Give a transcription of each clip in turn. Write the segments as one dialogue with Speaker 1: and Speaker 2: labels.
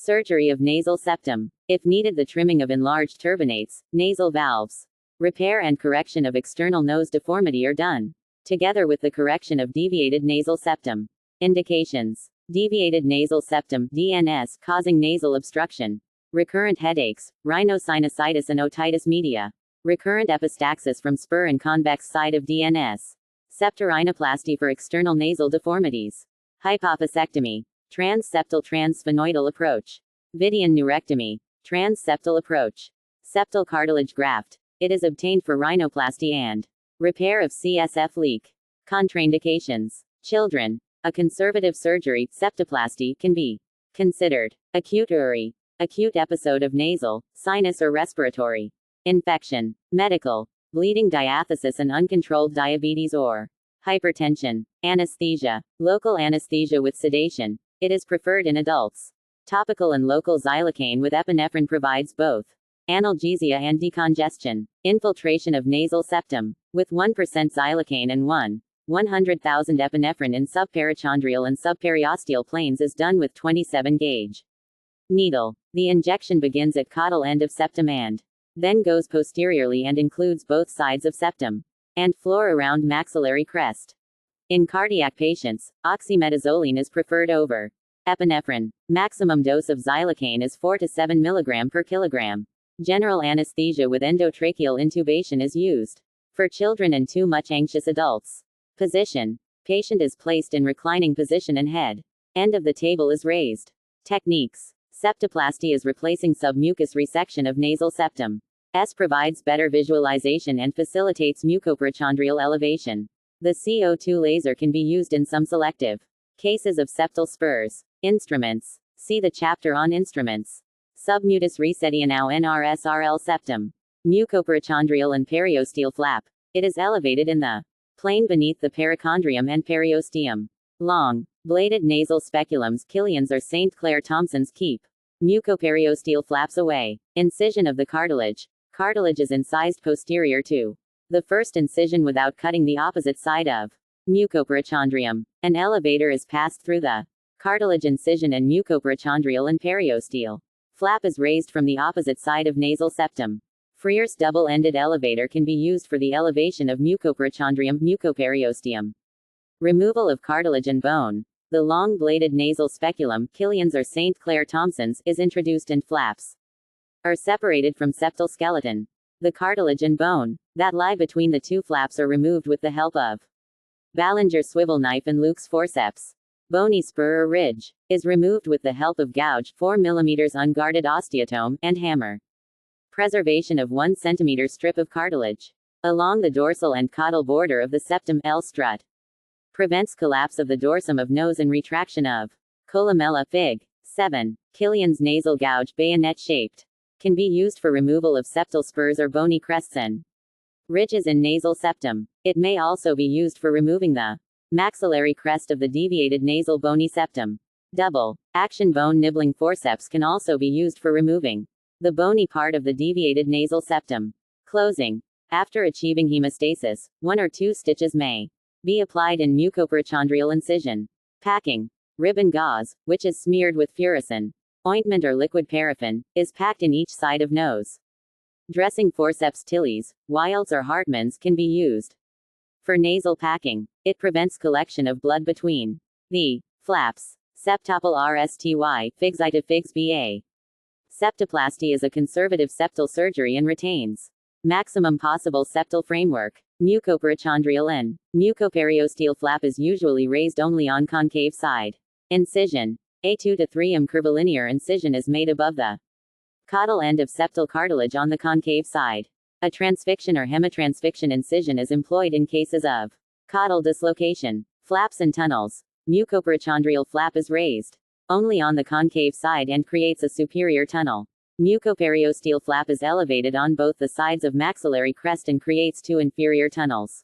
Speaker 1: Surgery of nasal septum. If needed, the trimming of enlarged turbinates, nasal valves. Repair and correction of external nose deformity are done, together with the correction of deviated nasal septum. Indications. Deviated nasal septum, DNS, causing nasal obstruction. Recurrent headaches, rhinosinusitis and otitis media. Recurrent epistaxis from spur and convex side of DNS. Septorhinoplasty for external nasal deformities. Hypophysectomy. Transseptal transsphenoidal approach. Vidian neurectomy. Transseptal approach. Septal cartilage graft. It is obtained for rhinoplasty and repair of CSF leak. Contraindications. Children. A conservative surgery, septoplasty, can be considered. Acute URI. Acute episode of nasal, sinus or respiratory infection. Medical. Bleeding diathesis and uncontrolled diabetes or hypertension. Anesthesia. Local anesthesia with sedation. It is preferred in adults. Topical and local xylocaine with epinephrine provides both analgesia and decongestion. Infiltration of nasal septum. With 1% xylocaine and 100,000 epinephrine in subperichondrial and subperiosteal planes is done with 27 gauge needle. The injection begins at caudal end of septum and then goes posteriorly and includes both sides of septum and floor around maxillary crest. In cardiac patients, oxymetazoline is preferred over epinephrine. Maximum dose of xylocaine is 4 to 7 mg per kilogram. General anesthesia with endotracheal intubation is used for children and too much anxious adults. Position. Patient is placed in reclining position and head end of the table is raised. Techniques. Septoplasty is replacing submucous resection of nasal septum. S provides better visualization and facilitates mucoperichondrial elevation. The CO2 laser can be used in some selective cases of septal spurs. Instruments. See the chapter on instruments. Submutus resetionao NRSRL septum. Mucoperichondrial and periosteal flap. It is elevated in the plane beneath the perichondrium and periosteum. Long, bladed nasal speculums, Killian's or St. Clair Thompson's keep mucoperiosteal flaps away. Incision of the cartilage. Cartilage is incised posterior to the first incision without cutting the opposite side of mucoperichondrium. An elevator is passed through the cartilage incision and mucoperichondrial and periosteal flap is raised from the opposite side of nasal septum. Freer's double-ended elevator can be used for the elevation of mucoperichondrium, mucoperiosteum. Removal of cartilage and bone. The long-bladed nasal speculum, Killian's or St. Clair Thompson's, is introduced and flaps are separated from septal skeleton. The cartilage and bone that lie between the two flaps are removed with the help of Ballinger swivel knife and Luke's forceps. Bony spur or ridge is removed with the help of gouge, 4 mm unguarded osteotome, and hammer. Preservation of 1 cm strip of cartilage along the dorsal and caudal border of the septum L strut. Prevents collapse of the dorsum of nose and retraction of columella. Fig. 7. Killian's nasal gouge, bayonet shaped, can be used for removal of septal spurs or bony crests and ridges in nasal septum. It may also be used for removing the maxillary crest of the deviated nasal bony septum. Double action bone nibbling forceps can also be used for removing the bony part of the deviated nasal septum. Closing. After achieving hemostasis, 1 or 2 stitches may be applied in mucoperichondrial incision. Packing. Ribbon gauze, which is smeared with furacin ointment or liquid paraffin, is packed in each side of nose. Dressing. Forceps Tilly's, Wild's or Hartmann's can be used for nasal packing. It prevents collection of blood between the flaps. Septopal RSTY, Figsita Figs BA. Septoplasty is a conservative septal surgery and retains maximum possible septal framework. Mucoperichondrial and mucoperiosteal flap is usually raised only on concave side. Incision. A 2 to 3 mm curvilinear incision is made above the caudal end of septal cartilage on the concave side. A transfixion or hemitransfixion incision is employed in cases of caudal dislocation. Flaps and tunnels. Mucoperichondrial flap is raised only on the concave side and creates a superior tunnel. Mucoperiosteal flap is elevated on both the sides of maxillary crest and creates 2 inferior tunnels.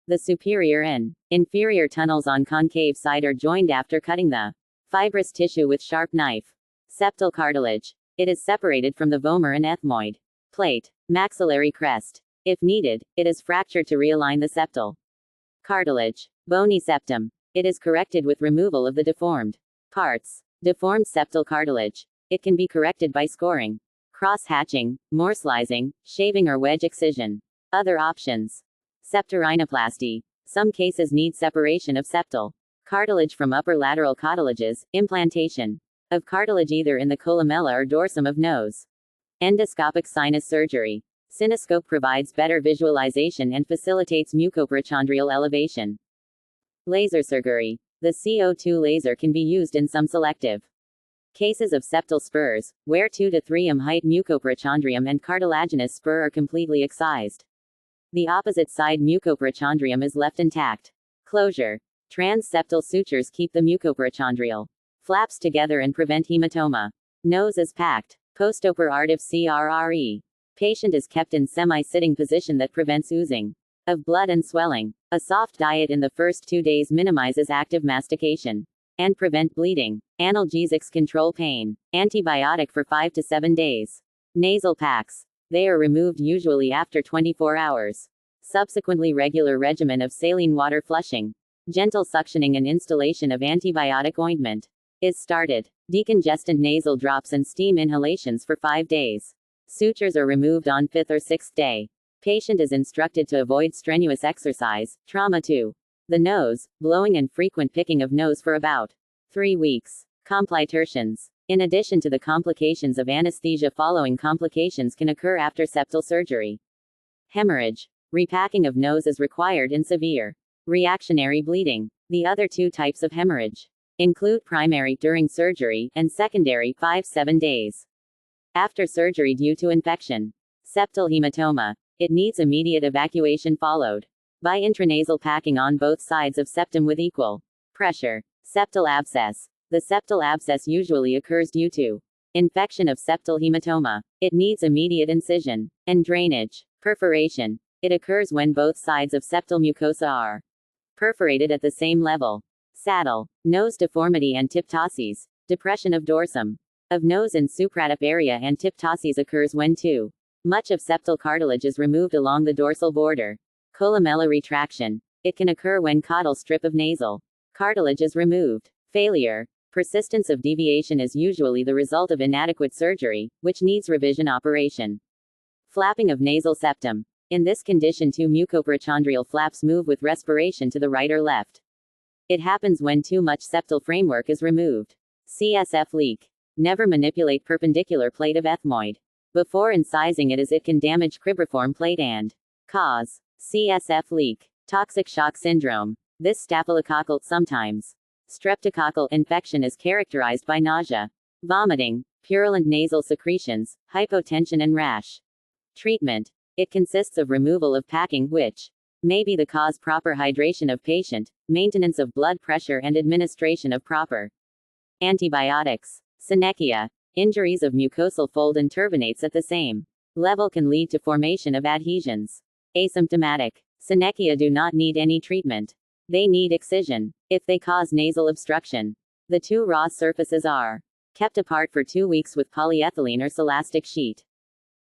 Speaker 1: The superior and inferior tunnels on concave side are joined after cutting the fibrous tissue with sharp knife. Septal cartilage. It is separated from the vomer and ethmoid plate. Maxillary crest. If needed, it is fractured to realign the septal cartilage. Bony septum. It is corrected with removal of the deformed parts. Deformed septal cartilage. It can be corrected by scoring, cross-hatching, morselizing, shaving or wedge excision. Other options. Septorhinoplasty. Some cases need separation of septal cartilage from upper lateral cartilages, implantation of cartilage either in the columella or dorsum of nose. Endoscopic sinus surgery. Cinescope provides better visualization and facilitates mucoperitoneal elevation. Laser surgery. The CO2 laser can be used in some selective cases of septal spurs, where 2 to 3 m height mucoperitoneum and cartilaginous spur are completely excised. The opposite side mucoperitoneum is left intact. Closure. Transseptal sutures keep the mucoperitoneal flaps together and prevent hematoma. Nose is packed. Postoperative CRRE. Patient is kept in semi-sitting position that prevents oozing of blood and swelling. A soft diet in the first 2 days minimizes active mastication and prevent bleeding. Analgesics control pain. Antibiotic for 5 to 7 days. Nasal packs. They are removed usually after 24 hours. Subsequently regular regimen of saline water flushing, gentle suctioning and installation of antibiotic ointment is started. Decongestant nasal drops and steam inhalations for 5 days. Sutures are removed on 5th or 6th day. Patient is instructed to avoid strenuous exercise, trauma to the nose, blowing and frequent picking of nose for about 3 weeks. Complications. In addition to the complications of anesthesia, following complications can occur after septal surgery. Hemorrhage. Repacking of nose is required in severe reactionary bleeding. The other 2 types of hemorrhage include primary during surgery and secondary 5-7 days after surgery due to infection. Septal hematoma. It needs immediate evacuation followed by intranasal packing on both sides of septum with equal pressure. Septal abscess. The septal abscess usually occurs due to infection of septal hematoma. It needs immediate incision and drainage. Perforation. It occurs when both sides of septal mucosa are perforated at the same level. Saddle. Nose deformity and typtosis. Depression of dorsum of nose in supratip area and typtosis occurs when too much of septal cartilage is removed along the dorsal border. Columella retraction. It can occur when caudal strip of nasal cartilage is removed. Failure. Persistence of deviation is usually the result of inadequate surgery, which needs revision operation. Flapping of nasal septum. In this condition, 2 mucoperitoneal flaps move with respiration to the right or left. It happens when too much septal framework is removed. CSF leak. Never manipulate perpendicular plate of ethmoid before incising it, as it can damage cribriform plate and cause CSF leak. Toxic shock syndrome. This staphylococcal, sometimes streptococcal, infection is characterized by nausea, vomiting, purulent nasal secretions, hypotension and rash. Treatment. It consists of removal of packing, which may be the cause, proper hydration of patient, maintenance of blood pressure and administration of proper antibiotics. Synechia. Injuries of mucosal fold and turbinates at the same level can lead to formation of adhesions. Asymptomatic. Synechia do not need any treatment. They need excision. If they cause nasal obstruction, the 2 raw surfaces are kept apart for 2 weeks with polyethylene or silastic sheet.